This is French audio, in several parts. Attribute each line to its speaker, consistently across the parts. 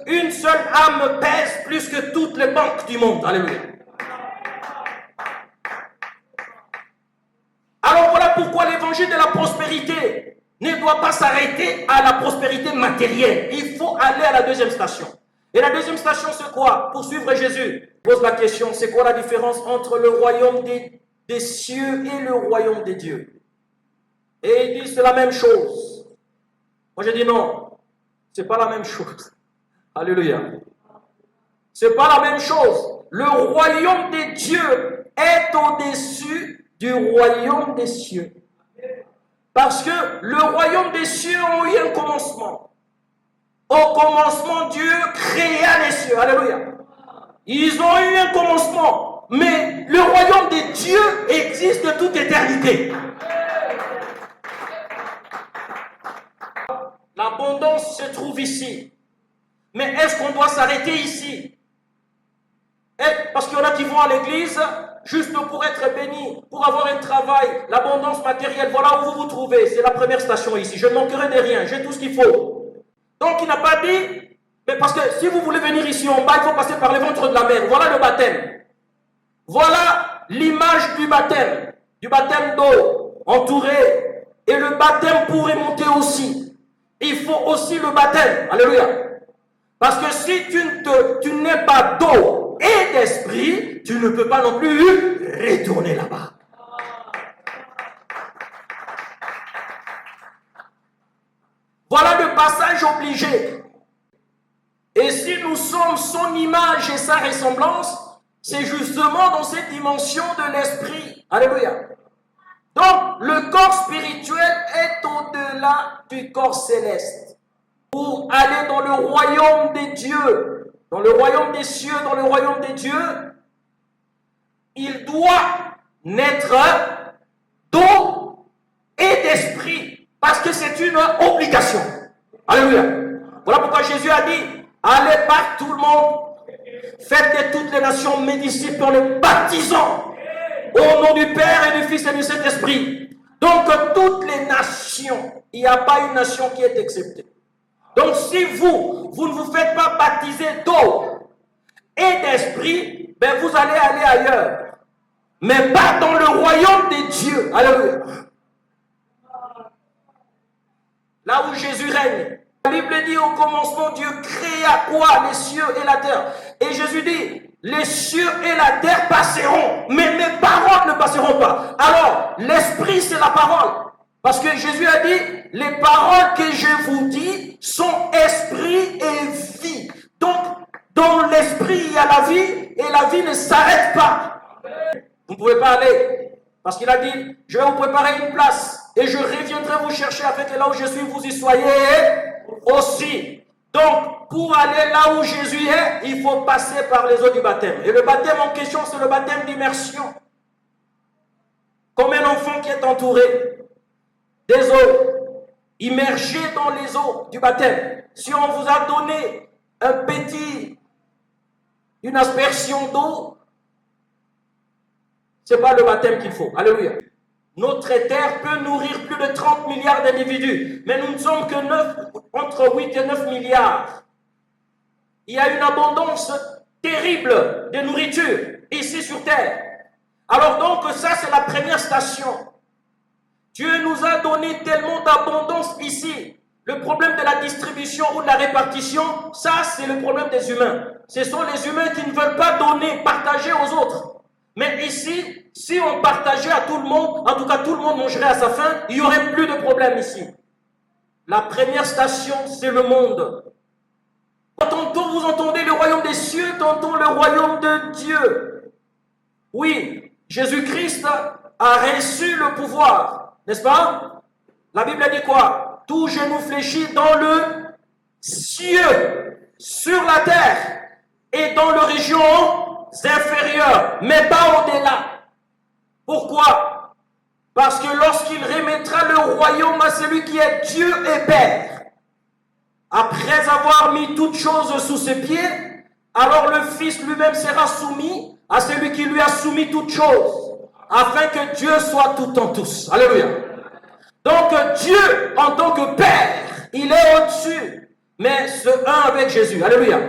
Speaker 1: Une seule âme pèse plus que toutes les banques du monde. Alléluia. Alors voilà pourquoi l'évangile de la prospérité ne doit pas s'arrêter à la prospérité matérielle. Il faut aller à la deuxième station. Et la deuxième station, c'est quoi? Pour suivre Jésus. Pose la question, c'est quoi la différence entre le royaume des cieux et le royaume des dieux? Et il dit, c'est la même chose. Moi, je dis non, c'est pas la même chose. Alléluia. C'est pas la même chose. Le royaume des dieux est au-dessus du royaume des cieux. Parce que le royaume des cieux a eu un commencement. Au commencement, Dieu créa les cieux. Alléluia. Ils ont eu un commencement. Mais le royaume des dieux existe de toute éternité. L'abondance se trouve ici. Mais est-ce qu'on doit s'arrêter ici? Parce qu'il y en a qui vont à l'église juste pour être bénis, pour avoir un travail, l'abondance matérielle. Voilà où vous vous trouvez. C'est la première station ici. Je ne manquerai de rien. J'ai tout ce qu'il faut. Donc il n'a pas dit, mais parce que si vous voulez venir ici en bas, il faut passer par les ventres de la mer. Voilà le baptême. Voilà l'image du baptême d'eau, entouré. Et le baptême pourrait monter aussi. Il faut aussi le baptême. Alléluia. Parce que si tu n'es pas d'eau et d'esprit, tu ne peux pas non plus retourner là-bas. Voilà le passage obligé. Et si nous sommes son image et sa ressemblance, c'est justement dans cette dimension de l'esprit. Alléluia. Donc, le corps spirituel est au-delà du corps céleste. Pour aller dans le royaume des dieux, dans le royaume des cieux, dans le royaume des dieux, il doit naître d'eau et d'esprit, parce que c'est une obligation. Alléluia. Voilà pourquoi Jésus a dit, allez par tout le monde, faites de toutes les nations mes disciples en les baptisant au nom du Père et du Fils et du Saint-Esprit. Donc toutes les nations, il n'y a pas une nation qui est exceptée. Donc si vous ne vous faites pas baptiser d'eau et d'esprit, ben vous allez aller ailleurs. Mais pas dans le royaume des dieux. Alléluia. Là où Jésus règne. La Bible dit au commencement, Dieu créa quoi? Les cieux et la terre. Et Jésus dit, les cieux et la terre passeront, mais mes paroles ne passeront pas. Alors, l'esprit c'est la parole. Parce que Jésus a dit, les paroles que je vous dis sont esprit et vie. Donc, dans l'esprit, il y a la vie, et la vie ne s'arrête pas. Vous ne pouvez pas aller. Parce qu'il a dit, je vais vous préparer une place, et je reviendrai vous chercher afin que là où je suis, vous y soyez aussi. Donc, pour aller là où Jésus est, il faut passer par les eaux du baptême. Et le baptême en question, c'est le baptême d'immersion. Comme un enfant qui est entouré des eaux, immergé dans les eaux du baptême. Si on vous a donné une aspersion d'eau, ce n'est pas le baptême qu'il faut. Alléluia. Notre terre peut nourrir plus de 30 milliards d'individus, mais nous ne sommes que entre 8 et 9 milliards. Il y a une abondance terrible de nourriture ici sur terre. Alors donc ça c'est la première station. Dieu nous a donné tellement d'abondance ici. Le problème de la distribution ou de la répartition, ça c'est le problème des humains. Ce sont les humains qui ne veulent pas donner, partager aux autres. Mais ici, si on partageait à tout le monde, en tout cas tout le monde mangerait à sa faim, il n'y aurait plus de problème ici. La première station, c'est le monde. Quand vous entendez le royaume des cieux, tantôt le royaume de Dieu. Oui, Jésus-Christ a reçu le pouvoir, n'est-ce pas? La Bible dit quoi? Tout genou fléchit dans le ciel, sur la terre et dans les régions inférieures, mais pas au-delà. Pourquoi? Parce que lorsqu'il remettra le royaume à celui qui est Dieu et Père, après avoir mis toutes choses sous ses pieds, alors le Fils lui-même sera soumis à celui qui lui a soumis toutes choses, afin que Dieu soit tout en tous. Alléluia. Donc Dieu, en tant que Père, il est au-dessus. mais ce un avec Jésus. Alléluia.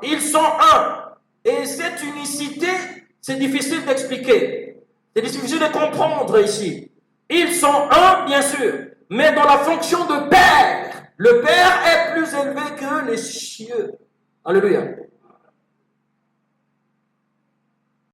Speaker 1: Ils sont un. Et cette unicité, c'est difficile d'expliquer. C'est difficile de comprendre ici. Ils sont un, bien sûr, mais dans la fonction de Père. Le Père est plus élevé que les cieux. Alléluia.